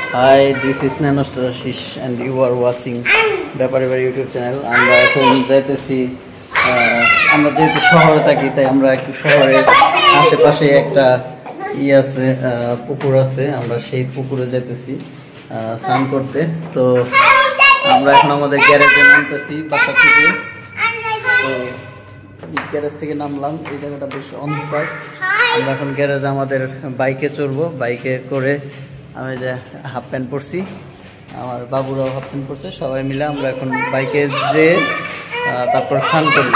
Hi, this is Nanostarashish and you are watching Byaparibari YouTube channel. আমরা এখন যাইতেছি, আমরা যেহেতু শহরে থাকি তাই আমরা একটু শহরের আশেপাশে একটা আছে, পুকুর আছে, আমরা সেই পুকুরে যাইতেছি স্নান করতে। তো আমরা এখন আমাদের গ্যারেজে নামতেছি বাসা থেকে। তো গ্যারেজ থেকে নামলাম, এই জায়গাটা বেশ অন্ধকার। আমরা এখন গ্যারেজে আমাদের বাইকে চড়বো, বাইকে করে আমি যে হাফ প্যান্ট পরছি, আমার বাবুরাও হাফ প্যান্ট পরছে, সবাই মিলে আমরা এখন বাইকে যেয়ে তারপর স্নান করব।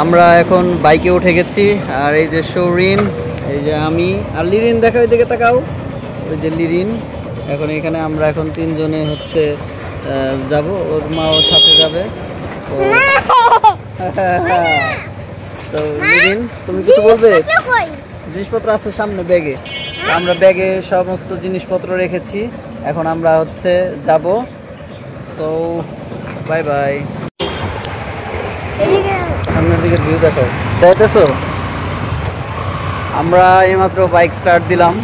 আমরা এখন বাইকে উঠে গেছি, আর এই যে শৌরিন, এই যে আমি আর লিরিন, দেখা ওই দিকে তাকাও, ওই যে লিরিন। এখন এখানে আমরা এখন তিনজনে হচ্ছে যাব, ওর মাও সাথে যাবে। তো লিরিন, তুমি কিছু বলবে? জিনিসপত্র আছে সামনে ব্যাগে, আমরা ব্যাগে সমস্ত জিনিসপত্র রেখেছি, এখন আমরা হচ্ছে যাব। So bye bye. সামনের দিকে ভিউ দেখো, দেখতেছো? আমরা এইমাত্র বাইক স্টার্ট দিলাম,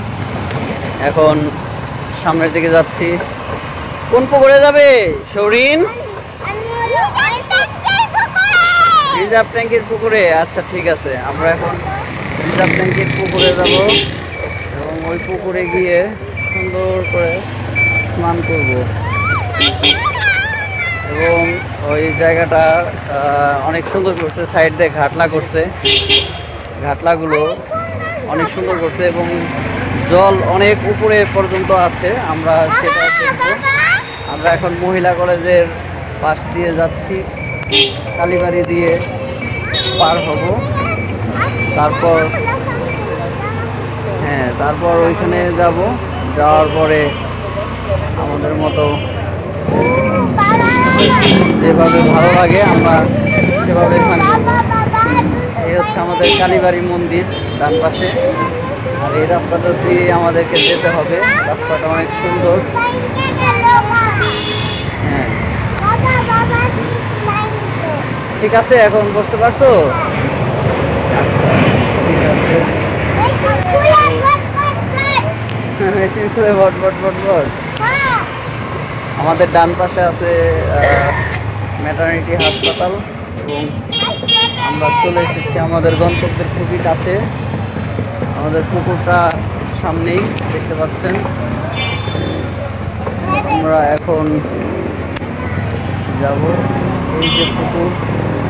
এখন সামনের দিকে যাচ্ছি। কোন পুকুরে যাবে শৌরিন? রিজার্ভ ট্যাঙ্কির পুকুরে। আচ্ছা ঠিক আছে, আমরা এখন রিজার্ভ ট্যাঙ্কির পুকুরে যাব এবং ওই পুকুরে গিয়ে সুন্দর করে স্নান করব। এবং ওই জায়গাটা অনেক সুন্দর করছে, সাইড দিয়ে ঘাটলা করছে, ঘাটলাগুলো অনেক সুন্দর করছে এবং জল অনেক উপরে পর্যন্ত আছে। আমরা সেটা দেখব। আমরা এখন মহিলা কলেজের পাশ দিয়ে যাচ্ছি, কালীবাড়ি দিয়ে পার হব, তারপর তারপর ওইখানে যাব। যাওয়ার পরে আমাদের মতো যেভাবে ভালো লাগে আমরা সেভাবে থাকবো। এই হচ্ছে আমাদের কালীবাড়ি মন্দির ডান পাশে, আর এই রাস্তাটা দিয়ে আমাদেরকে যেতে হবে। রাস্তাটা অনেক সুন্দর। হ্যাঁ ঠিক আছে, এখন বসতে পারছো? ঠিক আছে, আমাদের ডান পাশে আছে ম্যাটারনিটি হাসপাতাল এবং আমরা চলে এসেছি আমাদের গন্তব্যের খুবই কাছে। আমাদের পুকুরটা সামনেই দেখতে পাচ্ছেন। আমরা এখন যাব, এই যে পুকুর,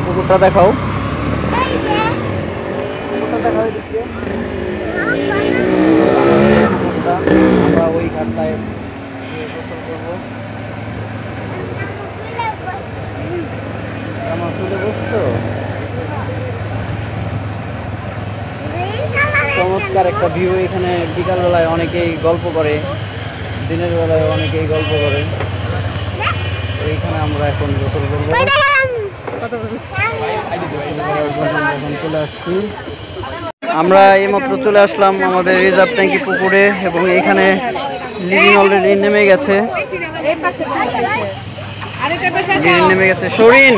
পুকুরটা দেখাও, আমরা ওই ঘাটটায় গোসল করবো। আমার তুলে বসছো, চমৎকার একটা ভিউ। এখানে বিকালবেলায় অনেকেই গল্প করে, দিনের বেলায় অনেকেই গল্প করে। এইখানে আমরা এখন গোসল করবো। এখন চলে আসছি, আমরা এইমাত্র চলে আসলাম আমাদের রিজার্ভ ট্যাঙ্কি পুকুরে এবং এখানে লিরিন অলরেডি নেমে গেছে। লিরিন নেমে গেছে। শৌরিন,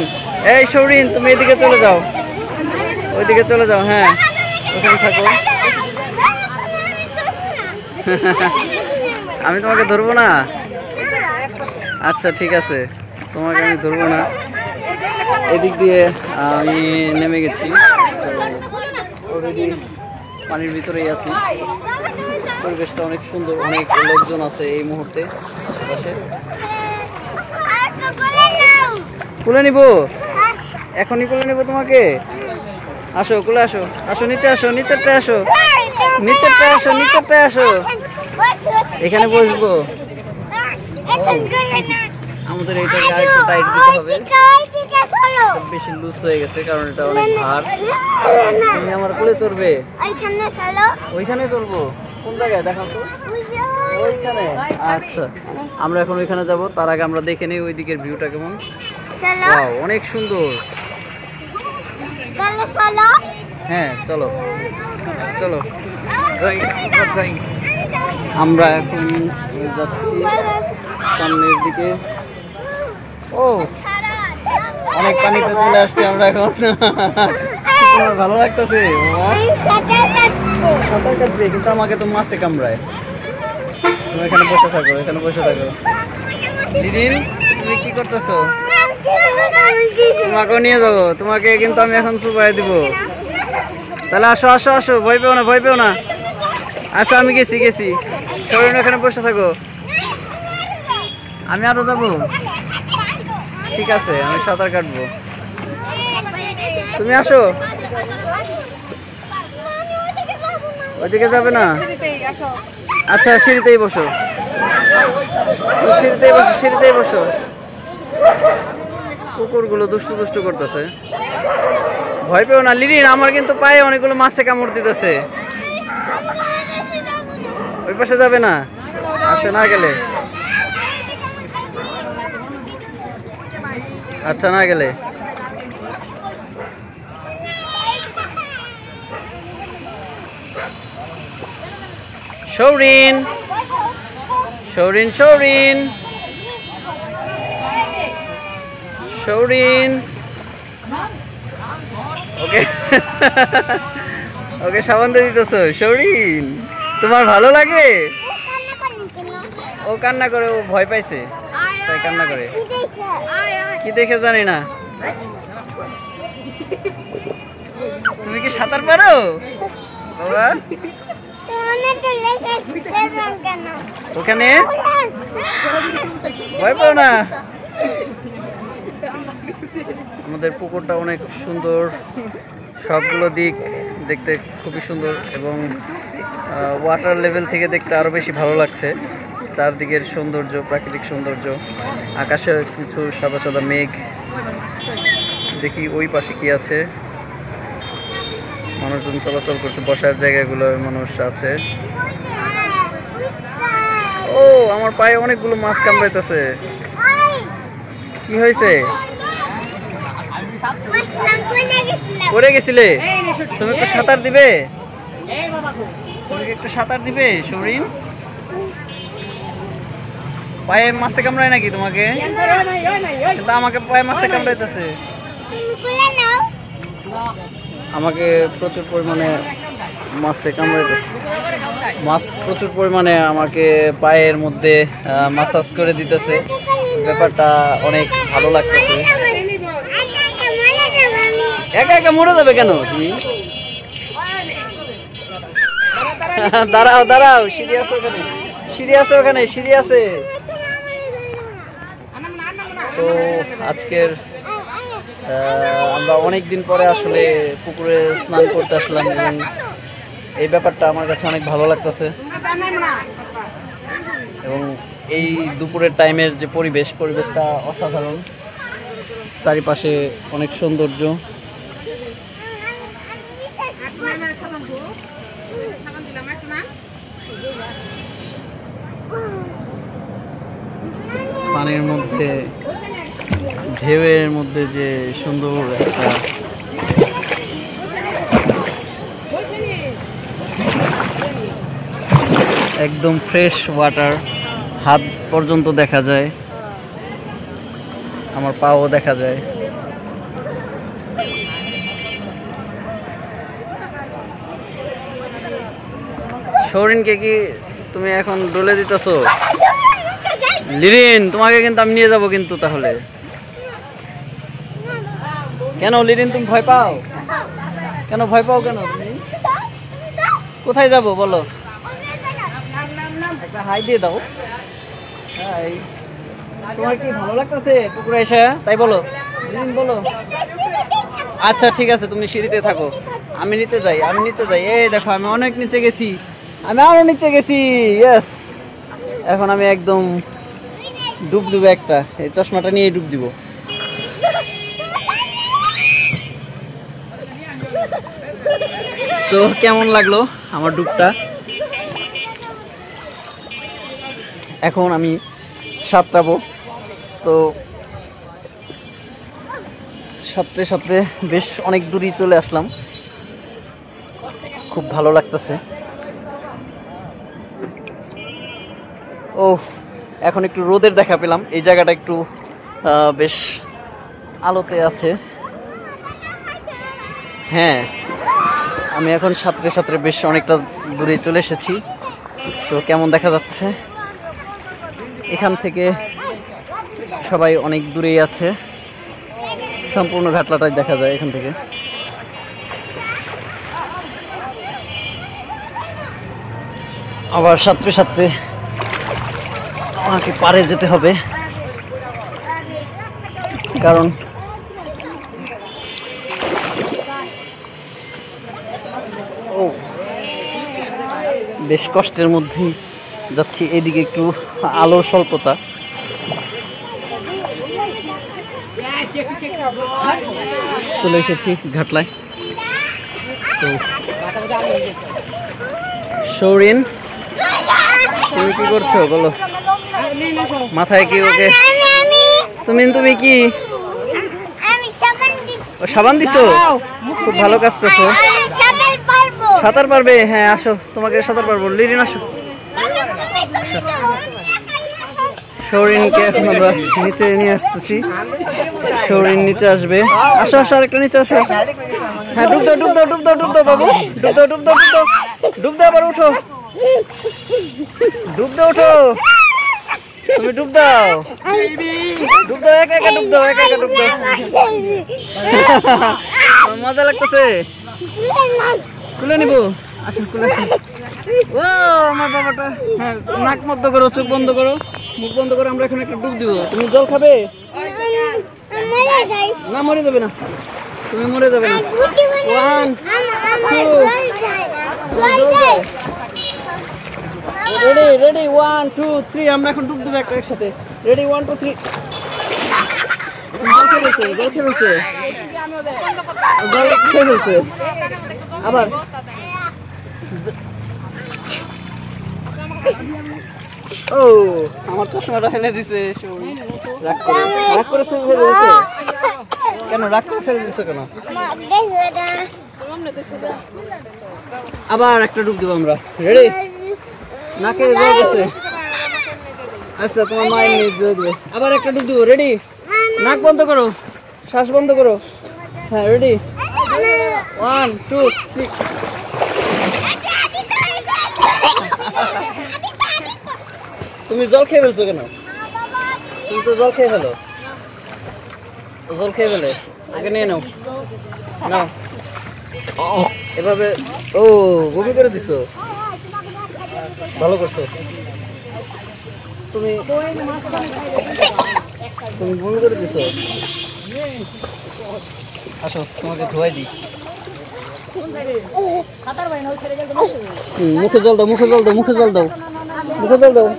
এই শৌরিন, তুমি এদিকে চলে যাও, ওইদিকে চলে যাও। হ্যাঁ, ওখানে থাকো। আমি তোমাকে ধরবো না? আচ্ছা ঠিক আছে, তোমাকে আমি ধরবো না। এদিক দিয়ে আমি নেমে গেছি, অলরেডি পানির ভিতরেই আছি। পরিবেশটা অনেক সুন্দর, অনেক লোকজন আছে এই মুহূর্তে আশেপাশে। কুলে নিব, এখনই কুলে নিব তোমাকে। আসো, কুলে আসো, আসো নিচে আসো, নিচেরটায় আসো, নিচেরটায় আসো, নিচেরটায় আসো, এখানে বসবো। আমাদের এইটাকে আরেকটু টাইট দিতে হবে, বেশি লুজ হয়ে গেছে কারণ এটা অনেক ভার। তুমি আমার কোলে চড়বে? ওইখানে চলবো। কোন জায়গায় দেখাও তো? ওইখানে। আচ্ছা, আমরা এখন ওইখানে যাব। তার আগে আমরা দেখে নিই ওই দিকের ভিউটা কেমন। অনেক সুন্দর। হ্যাঁ চলো চলো, আমরা এখন যাচ্ছি সামনের দিকে। ও অনেক পানিতে চলে আসছি আমরা এখন। ভালো লাগতেছে, সাঁতার কাটবে কিন্তু আমাকে তো মাছে কামড়ায়। তুমি এখানে বসে থাকো, এখানে বসে থাকো। লিরিন, তুমি কি করতেছো? তোমাকেও নিয়ে যাবো, তোমাকে কিন্তু আমি এখন চুপাই দিব। তাহলে আসো আসো আসো, ভয় পেও না, ভয় পেও না। আসো, আমি গেছি গেছি। সবাই এখানে বসে থাকো, আমি আরো যাবো। ঠিক আছে, আমি সাঁতার কাটবো, তুমি আসো। ওইদিকে যাবে না? আচ্ছা, সিঁড়িতেই বসো, সিঁড়িতেই বসো, সিঁড়িতেই বসো। কুকুরগুলো দুষ্টু দুষ্টু করতেছে, ভয় পেও না লিরিন। আমার কিন্তু পায়ে অনেকগুলো মাছে কামড় দিতেছে। ওই পাশে যাবে না? আচ্ছা, না গেলে, আচ্ছা না গেলে। শৌরিন, শৌরিন, শৌরিন, শৌরিন। ওকে ওকে সাবান দিয়ে দিতেছ শৌরিন? তোমার ভালো লাগে? ও কান্না করে, ও ভয় পাইছে তাই কান্না করে। কি দেখে জানি না। তুমি কি সাঁতার পারো বাবা? ওখানে ভয় পাও না। আমাদের পুকুরটা অনেক সুন্দর, সবগুলো দিক দেখতে খুবই সুন্দর এবং ওয়াটার লেভেল থেকে দেখতে আরো বেশি ভালো লাগছে। চারদিকের সৌন্দর্য, প্রাকৃতিক সৌন্দর্য, আকাশে কিছু সাদা সাদা মেঘ। দেখি ওই পাশে কি আছে, মানুষজন চলাচল করছে, বসার জায়গাগুলো মানুষ আছে। ও, আমার পায়ে অনেকগুলো মাছ কামড়াইতেছে। কি হয়েছে? পড়ে গেছিলে? তুমি একটু সাঁতার দিবে? তুমি একটু সাঁতার দিবে শৌরিন? পায়ে মাছে কামড়ায় নাকি তোমাকে? কিন্তু আমাকে পায়ে মাছে কামড়াইতেছে। আমাকে প্রচুর পরিমাণে মাছে কামড়াইতেছে। মাছ প্রচুর পরিমাণে আমাকে পায়ের মধ্যে মাসাজ করে দিতেছে। ব্যাপারটা অনেক ভালো লাগতেছে। একা একা মরে যাবে কেন তুমি? দাঁড়াও দাঁড়াও, সিঁড়ি আছে ওখানে, সিঁড়ি আছে ওখানে, সিঁড়ি আছে। তো আজকের আমরা অনেক দিন পরে আসলে পুকুরে স্নান করতে আসলাম এবং এই ব্যাপারটা আমার কাছে অনেক ভালো লাগতেছে। এবং এই দুপুরের টাইমের যে পরিবেশটা অসাধারণ। চারিপাশে অনেক সৌন্দর্য। পানির মধ্যে, ঢেউয়ের মধ্যে যে সুন্দর একটা একদম ফ্রেশ ওয়াটার, হাত পর্যন্ত দেখা যায়, আমার পাও দেখা যায়। শৌরিনকে কি তুমি এখন ডলে দিতেছো? লিরিন, তোমাকে কিন্তু আমি নিয়ে যাবো কিন্তু। তাহলে কেন লিরিন, তুমি ভয় পাও কেন? ভয় পাও কেন তুমি? কোথায় যাব বলো? একটা হাই দিয়ে দাও। হাই। তোমার কি ভালো লাগতেছে পুকুরে এসে? তাই বলো লিরিন, বলো। আচ্ছা ঠিক আছে, তুমি সিঁড়িতে থাকো, আমি নিচে যাই, আমি নিচে যাই। এই দেখো, আমি অনেক নিচে গেছি, আমি আরো নিচে গেছি। ইয়েস, এখন আমি একদম ডুব দিব একটা। এই চশমাটা নিয়ে ডুব দিব। তো কেমন লাগলো আমার ডুবটা? এখন আমি সাঁতরাবো। তো সাঁতরে সাঁতরে বেশ অনেক দূরই চলে আসলাম, খুব ভালো লাগতেছে। ও, এখন একটু রোদের দেখা পেলাম। এই জায়গাটা একটু বেশ আলোতে আছে। হ্যাঁ, আমি এখন সাঁতরে সাঁতরে বেশ অনেকটা দূরে চলে এসেছি। তো কেমন দেখা যাচ্ছে এখান থেকে সবাই অনেক দূরেই আছে, সম্পূর্ণ ঘাটলাটাই দেখা যায় এখান থেকে। আবার সাথে সাথে আমাকে পারে যেতে হবে, কারণ বেশ কষ্টের মধ্যেই যাচ্ছি। এদিকে একটু আলোর স্বল্পতা, চলে এসেছি ঘাটলায়। তো সৌরিন, তুমি কি করছো বলো? মাথায় কি ওকে তুমি কি সাবান দিছো? খুব ভালো কাজ করছো। সাঁতার পারবে? হ্যাঁ আসো, তোমাকে সাঁতার পারবো। লিরিন আসো। সৌরিনকে এখন আমরা নিচে নিয়ে আসতেছি, সৌরিন নিচে আসবে। আসো আসো, আরেকটা নিচে আসো। হ্যাঁ ডুব দাও ডুব দাও ডুব দাও ডুব দাও বাবু, ডুব দাও ডুব দাও ডুব দাও ডুব দাও, আবার উঠো, ডুব দাও, উঠো, তুমি ডুব দাও, ডুব দাও, একা একা ডুব দাও, একা একা ডুব দাও। মজা লাগতেছে, খুলে নিবো। আসুন খুলে আসুন। ও আমার বাবাটা। হ্যাঁ নাক বন্ধ করো, চোখ বন্ধ করো, মুখ বন্ধ করো। আমরা এখন একটা ডুব দিব। তুমি জল খাবে? না মরে যাবে না, তুমি মরে যাবে না। 1 2 রেডি রেডি 1 2 3 আমরা এখন ডুব দেবো একটা একসাথে। রেডি 1 2 3। জল খেয়ে ফেলছে আবার। ও আমার চশমাটা ফেলে দিছে। রাগ করে ফেলে দিছে কেন? রাগ করে ফেলে দিছে কেন? আবার একটা ডুব দেবো আমরা। রেডি? নাকে জল গেছে। আচ্ছা তোমার মায়ের নিয়ে দেবে। আবার একটা ডুব দেবো। রেডি? নাক বন্ধ করো, শ্বাস বন্ধ করো। হ্যাঁ রেডি 1 2 3। তুমি জল খেয়ে ফেলছো কেন? তুমি তো জল খেয়ে ফেলো, জল খেয়ে ফেলে। আগে নিয়ে নাও, নাও এভাবে। ও বমি করে দিছো, ভালো করছো। তুমি তুমি বমি করে দিছো। আসো তোমাকে ধোয়াই দিই। মুখে জল দাও, মুখে জল দাও, মুখে জল দাও, মুখে জল দাও।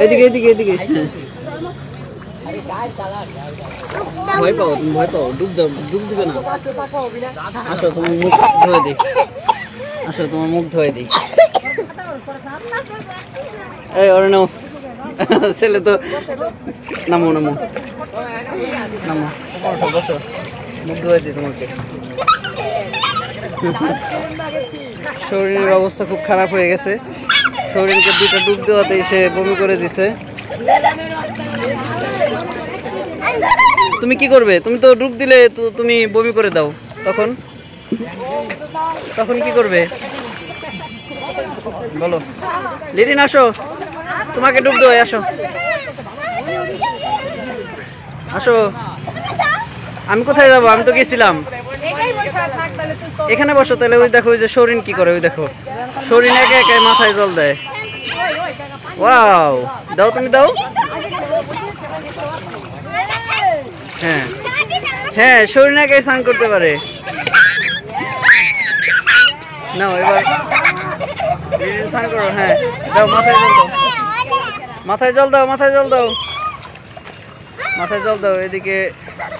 এদিকে এদিকে এদিকে। ভয় পাও তুমি, ভয় পাও? ডুব দাও, ডুব দিবে না। আসো তোমার মুখ ধোয়া দিই, আসো তোমার মুখ ধোয়া দিই। এই ওরে নাও, ছেলে তো। নামো নামো নামো, বসো, মুখ ধোয়া দিই তোমাকে। শরীরের অবস্থা খুব খারাপ হয়ে গেছে। শরীরকে 2টা ডুব দেওয়াতেই সে বমি করে দিছে। তুমি কি করবে? তুমি তো ডুব দিলে তো তুমি বমি করে দাও, তখন তখন কি করবে বলো? লিরিন আসো, তোমাকে ডুব দেওয়াই। আসো আসো। আমি কোথায় যাবো? আমি তো গেছিলাম। এখানে বসো তাহলে। ওই দেখো, ওই যে সৌরিন কি করে, ওই দেখো সৌরিন একে একে মাথায় জল দেয়। ওয়াও, দাও তুমি দাও। হ্যাঁ হ্যাঁ, সৌরিন একে স্নান করতে পারে। নাও এবার স্নান করো। হ্যাঁ দাও, মাথায় জল দাও, মাথায় জল দাও, মাথায় জল দাও, মাথায় জল দাও। এদিকে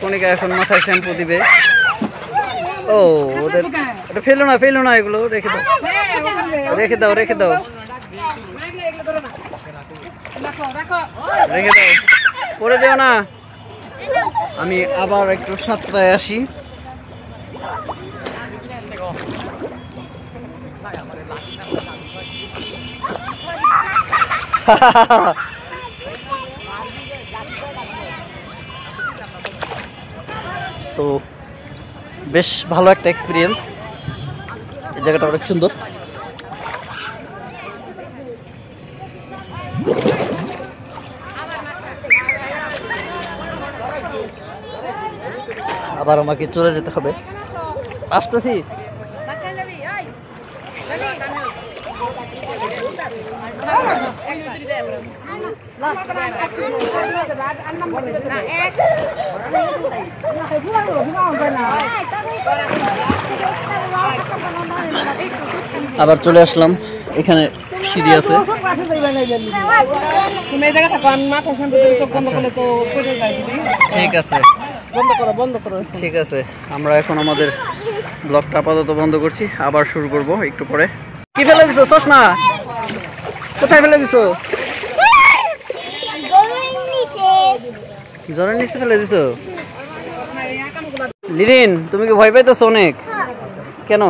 কণিকা এখন মাথায় শ্যাম্পু দিবে। ও ওদের এটা ফেলো না, ফেলো না, এগুলো রেখে দাও, রেখে দাও, রেখে দাও, রেখে দাও, পরে দেও না। আমি আবার একটু সাতটায় আসি। তো বেশ ভালো একটা এক্সপিরিয়েন্স। এই জায়গাটা অনেক সুন্দর। আবার আমাকে চলে যেতে হবে, আসতেছি। আবার চলে আসলাম, এখানে সিঁড়ি আছে। ঠিক আছে, বন্ধ করো। ঠিক আছে, আমরা এখন আমাদের ব্লগটা আপাতত বন্ধ করছি, আবার শুরু করব একটু পরে। কি ফেলে দিছো চশমা? কোথায় ফেলে দিছো? জ্বরের নিচে ফেলে দিছো? লিরিন, তুমি কি ভয় পাইতেছো অনেক? কেন?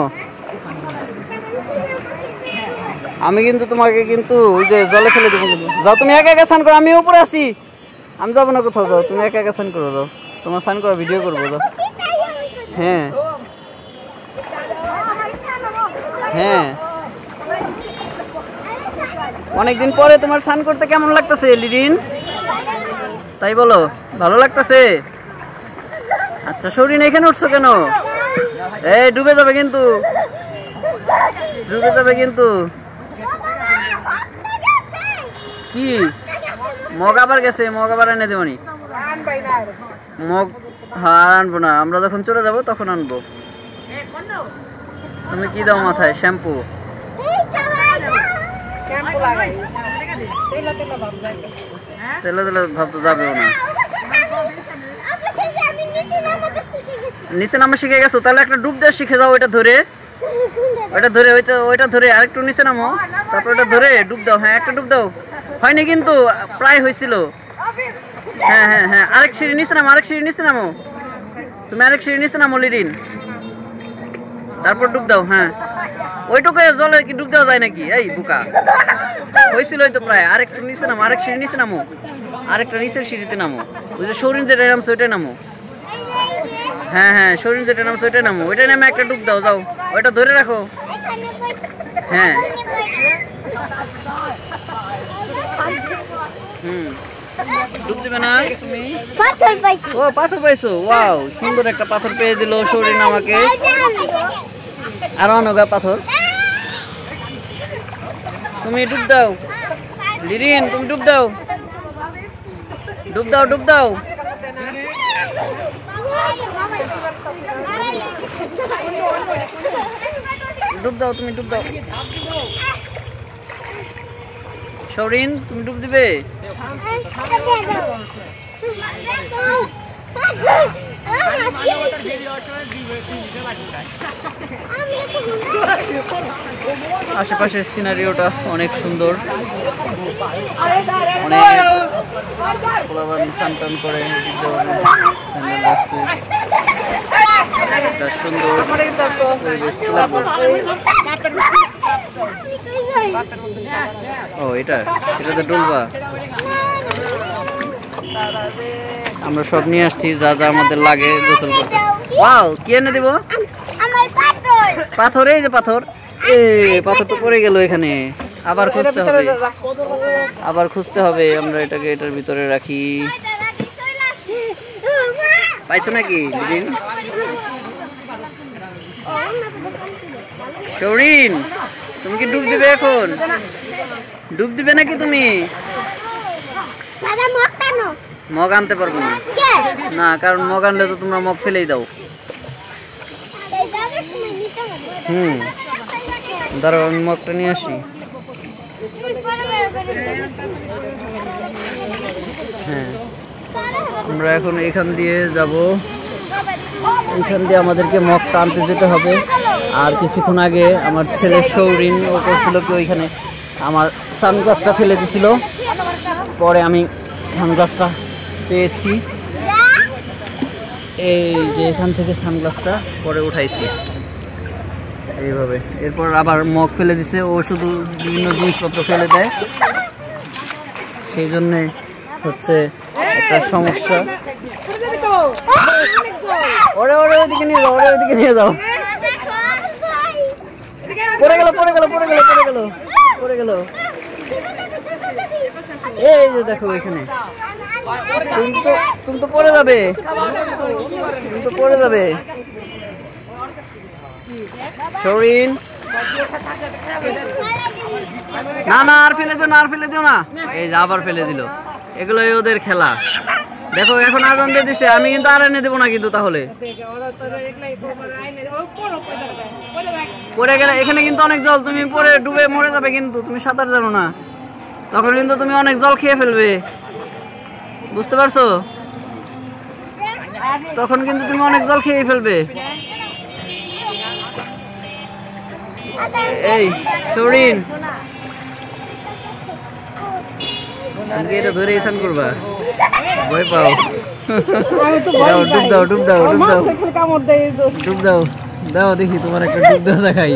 আমি কিন্তু তোমাকে কিন্তু ওই যে জলে ফেলে দেবো। যাও তুমি একা একা স্নান করো, আমি উপরে আছি, আমি যাবো না কোথাও। যাও তুমি একা একা স্নান করো, যাও তোমার স্নান করা ভিডিও করবো। যাও। হ্যাঁ হ্যাঁ, অনেকদিন পরে তোমার স্নান করতে কেমন লাগতেছে লিরিন? তাই বলো, ভালো লাগতেছে? আচ্ছা, শরীর এখানে উঠছো কেন? এই ডুবে যাবে কিন্তু, ডুবে যাবে কিন্তু। কি মগ আবার গেছে? মগ আবার এনে দেবনি মগ? হ্যাঁ, আনবো না, আমরা যখন চলে যাব তখন আনবো। তুমি কি দাও মাথায়? শ্যাম্পু? তেলে তেলে ভাব তো যাবেও না। নিচে নামা শিখে গেছো? তাহলে একটা ডুব দেওয়া শিখে যাও। ওইটা ধরে ওইটা ধরে আরেকটু নিচে নামো, তারপর ওটা ধরে ডুব দাও। হ্যাঁ, একটা ডুব দাও। হয়নি কিন্তু, প্রায় হয়েছিল। হ্যাঁ হ্যাঁ হ্যাঁ, আরেক সিঁড়ি নিচে নামো, আরেক সিঁড়ি নিচে নামো। তুমি আরেক সিঁড়ি নিচে নামো লিরিন, তারপর ডুব দাও। হ্যাঁ, ওইটুকু জলে কি ডুব দেওয়া যায় নাকি? এই বুকা, হয়েছিল তো প্রায়। আরেকটু নিচে নামো, আরেক সিঁড়ি নিচে নামো, আরেকটা নিচের সিঁড়িতে নামো। ওই যে শরীর যেটা নামছে ওইটাই নামো। হ্যাঁ হ্যাঁ, শরীর যেটা নামছে ওইটাই নামো। ওইটাই নামে একটা ডুব দাও। যাও, ওইটা ধরে রাখো। হ্যাঁ ডুব দিবে না তুমি? ও পাথর পাইছো? ওয়াও, সুন্দর একটা পাথর পেয়ে দিল শরীর আমাকে। আর অনগা পাথর। তুমি ডুব দাও লিরিন, তুমি ডুব দাও, ডুব দাও, ডুব দাও। ডুব দাও, তুমি ডুব দাও। শৌরিন, তুমি ডুব দিবে? আশেপাশের সিনারিওটা অনেক সুন্দর, অনেক স্নান টান করে সুন্দর ও এটাতে ডুলবা। আমরা সব নিয়ে আসছি যা যা আমাদের লাগে গোসল করতে। ওয়াও, কি এনে দিব? পাথর, এই যে পাথর। পাথর তো পড়ে গেল এখানে, আবার খুঁজতে হবে, আবার খুঁজতে হবে। আমরা এটাকে এটার ভিতরে রাখি। পাইছো নাকি শৌরিন? তুমি কি ডুব দিবে এখন? ডুব দিবে নাকি তুমি? মগ আনতে পারবো না, না, কারণ মগ আনলে তো তোমরা মগ ফেলেই দাও। দাঁড়াও, আমি মগটা নিয়ে আসি। হ্যাঁ, আমরা এখন এখান দিয়ে যাব, এখান দিয়ে আমাদেরকে মগটা আনতে যেতে হবে। আর কিছুক্ষণ আগে আমার ছেলের শৌরিন ও করছিল কি ওইখানে আমার সানগ্লাসটা ফেলে দিছিল, পরে আমি সানগ্লাসটা পেয়েছি। এই যে এখান থেকে সানগ্লাসটা পরে উঠাইছি এইভাবে। এরপর আবার মগ ফেলে দিছে, ও শুধু বিভিন্ন জিনিসপত্র ফেলে দেয়, সেই জন্যে হচ্ছে একটা সমস্যা। ওরে ওরে ওইদিকে নিয়ে যাও, ওরে ওইদিকে নিয়ে যাও। পড়ে গেল, পড়ে গেল, পড়ে গেল, পড়ে গেল, পড়ে গেল। এই যে দেখো এখানে তুমি তো পড়ে যাবে, তুমি তো পড়ে যাবে শরীন। না না আর ফেলে দিও না, আর ফেলে দিও না। এই যে আবার ফেলে দিল। এগুলোই ওদের খেলা। দেখো এখন আজান দিয়ে দিছে, আমি কিন্তু আর এনে দেবো না কিন্তু। তাহলে পড়ে গেলে এখানে কিন্তু অনেক জল, তুমি পরে ডুবে মরে যাবে কিন্তু। তুমি সাঁতার জানো না, তখন কিন্তু তুমি অনেক জল খেয়ে ফেলবে, বুঝতে পারছো? তখন কিন্তু তুমি অনেক জল খেয়ে ফেলবে। এই শরীন, তুমি এটা ধরে স্নান করবা? ভয় পাও? ডুব দাও, ডুব দাও, ডুব দাও, ডুব দাও, দাও দেখি তোমার একটা ডুব দাও দেখাই।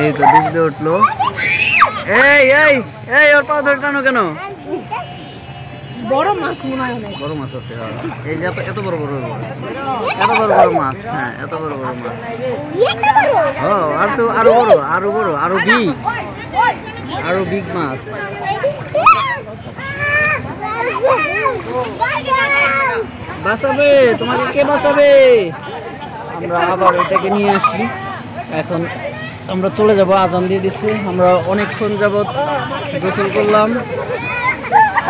এই তো ডুব দিয়ে উঠলো। এই এই এই ওর পা ধরে টানো কেন? বড় মাছ মনে হয়, বড় মাছ আছে। এই যে এত বড় বড়, এত বড় বড় মাছ। হ্যাঁ এত বড় বড় মাছ। ও আর তো আরো বড়, আরো বড়, আরো বিগ, আরো বিগ মাছ। বাঁচাবে তোমাকে, কে বাঁচাবে? আমরা আবার এটাকে নিয়ে আসি। এখন আমরা চলে যাব, আজান দিয়ে দিচ্ছি। আমরা অনেকক্ষণ যাবত গোসল করলাম,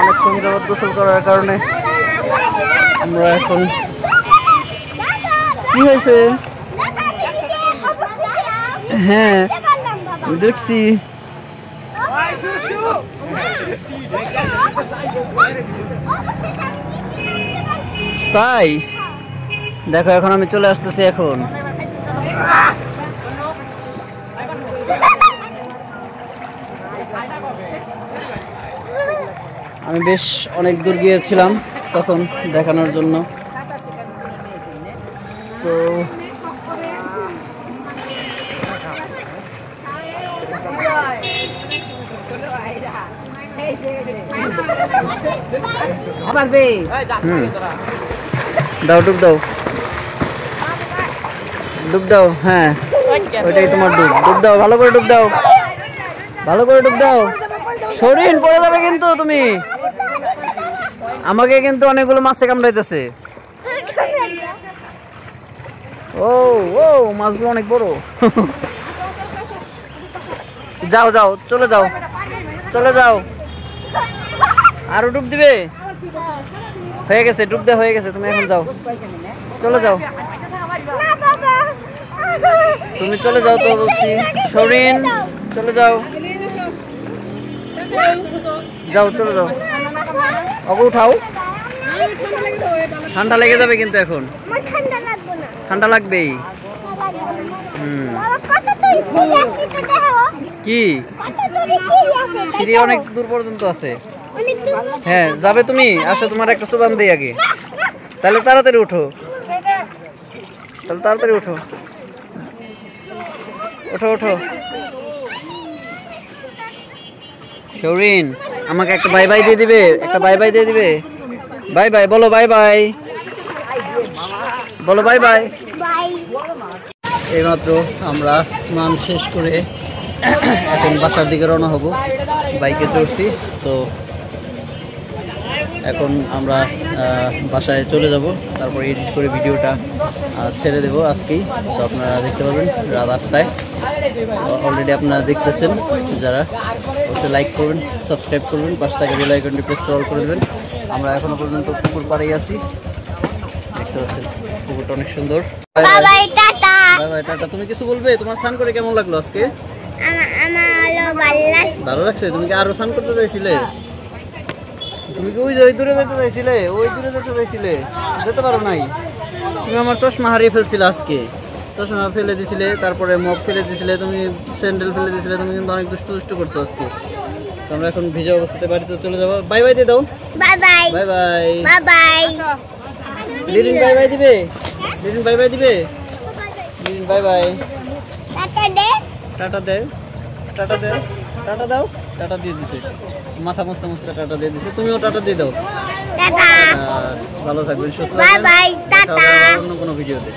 অনেকক্ষণ যাবত গোসল করার কারণে আমরা এখন কি হয়েছে? হ্যাঁ দেখছি। তাই দেখো এখন আমি চলে আসতেছি। এখন আমি বেশ অনেক দূর গিয়েছিলাম তখন দেখানোর জন্য। তো দাও ডুব দাও, ডুব দাও। হ্যাঁ ওইটাই তোমার ডুব। ডুব দাও, ভালো করে ডুব দাও, ভালো করে ডুব দাও। শরীর পড়ে যাবে কিন্তু তুমি। আমাকে কিন্তু অনেকগুলো মাছে কামড়াইতেছে। ও ও মাছগুলো অনেক বড়। যাও যাও, চলে যাও, চলে যাও। আরো ডুব দিবে? হয়ে গেছে, ডুব দেওয়া হয়ে গেছে। তুমি এখন যাও, চলে যাও, তুমি চলে যাও তো বলছি। শরীন চলে যাও, যাও চলে যাও। ওকে উঠাও, ঠান্ডা লেগে যাবে কিন্তু। এখন ঠান্ডা লাগবেই। কি সিঁড়ি অনেক দূর পর্যন্ত আছে? হ্যাঁ যাবে তুমি? আসো তোমার একটা সুবান দিই আগে। তাহলে তাড়াতাড়ি উঠো, তাহলে তাড়াতাড়ি উঠো, ওঠো ওঠো। শরীন আমাকে একটা বাই বাই দিয়ে দিবে, একটা বাই বাই দিয়ে দিবে। বাই বাই বলো, বাই বাই বলো, বাই বাই। এইমাত্র আমরা স্নান শেষ করে এখন বাসার দিকে রওনা হব। বাইকে চড়ছি তো এখন আমরা বাসায় চলে যাব, তারপর এডিট করে ভিডিওটা ছেড়ে দেবো আজকেই। তো আপনারা দেখতে পাবেন রাত 8টায়। অলরেডি আপনারা দেখতেছেন, যারা অবশ্যই লাইক করবেন, সাবস্ক্রাইব করবেন, পাশে থাকা বেল আইকনটি প্রেস করে দেবেন। আমরা এখনো পর্যন্ত পুকুর পাড়েই আছি, দেখতে পাচ্ছেন পুকুরটা অনেক সুন্দর। By bye tata. তুমি কিছু বলবে? তোমার স্নান করে কেমন লাগলো আজকে? ভালো লাগছে। তুমি কি আরো স্নান করতে চাইছিলে? তুমি কি ওই দূরে যেতে চাইছিলে? ওই দূরে যেতে চাইছিলে, যেতে পারো নাই। তুমি আমার চশমা হারিয়ে ফেলছিলে আজকে, চশমা ফেলে দিছিলে, তারপরে মগ ফেলে দিছিলে, তুমি স্যান্ডেল ফেলে দিছিলে। তুমি কিন্তু অনেক দুষ্টু করছো আজকে। আমরা এখন ভিজা অবস্থাতে বাড়িতে চলে যাবো। বাই বাই দিয়ে দাও। Bye bye bye bye bye bye. Lirin bye bye দিবে? লিরিন বাই বাই দিবে? Lirin bye bye. টাটা দে, টাটা দে, টাটা দে, টাটা দাও। টাটা দিয়ে দিছে, মাথা মুছতে মুছতে টাটা দিয়ে দিছে। তুমিও টাটা দিয়ে দাও। টাটা। ভালো থাকবেন, সুস্থ থাকবেন। By bye, tata. অন্য কোনো ভিডিওতে।